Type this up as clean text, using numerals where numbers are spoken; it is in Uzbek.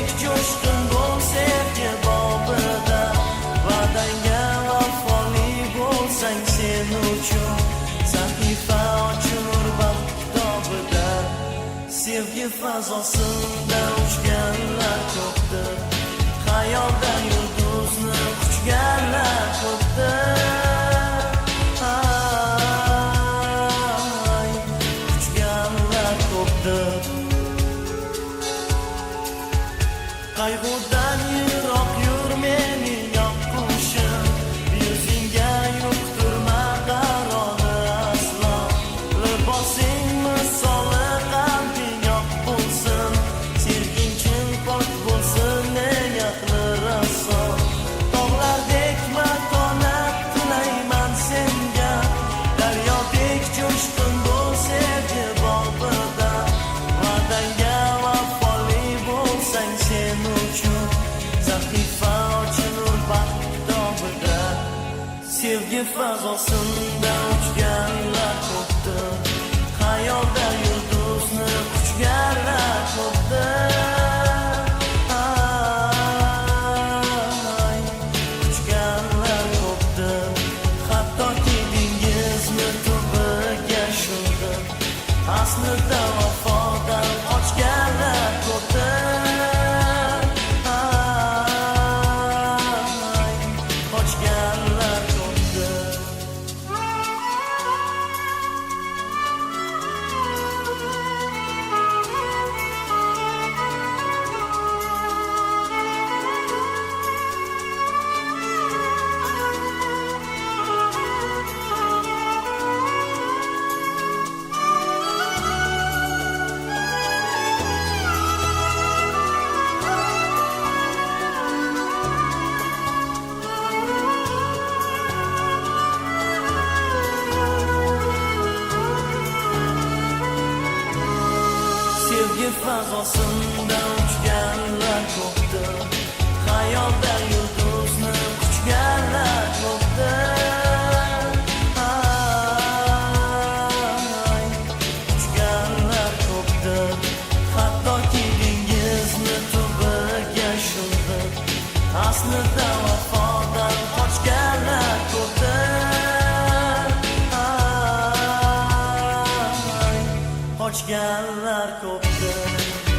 Daryodek jo'shqin bo'l sevgi bobida, va'dangga vafoli bo'lsang sen uchun sahifa ochur baxt kitobida. Sevgi fazosida uchganlar ko'pdir, xayolda yulduzni quchganlar ko'pdir. Qayg'udan yiroq yur mening yoqqushim, yuzingga yo'qdir maqaroni aslo. Libosing misoli qalbing yoq bo'lsin, sevging chin pok bo'lsin niyatli raso. Tog'lardek matonat tilayman senga, daryodek jo'shqin bo'l sevgi bobida, va'dangga vafoli bo'lsang sen uchun sahifa ochilur baxt kitobida. Sevgi fazosida uchganlar ko'pdir, xayolda yulduzni quchganlar ko'pdir. Quchganlar ko'pdir, hattoki dengizni tubiga sho'ng'ib aslida vafodan qochganlar ko'pdir. Sevgi fazosida uchganlar ko'pdir, xayolda yulduzni quchganlar ko'pdir. Quchganlar ko'pdir, hattoki dengizni tubiga sho'ng'ib aslida vafodan qochganlar ko'pdir. Qochganlar ko'pdir.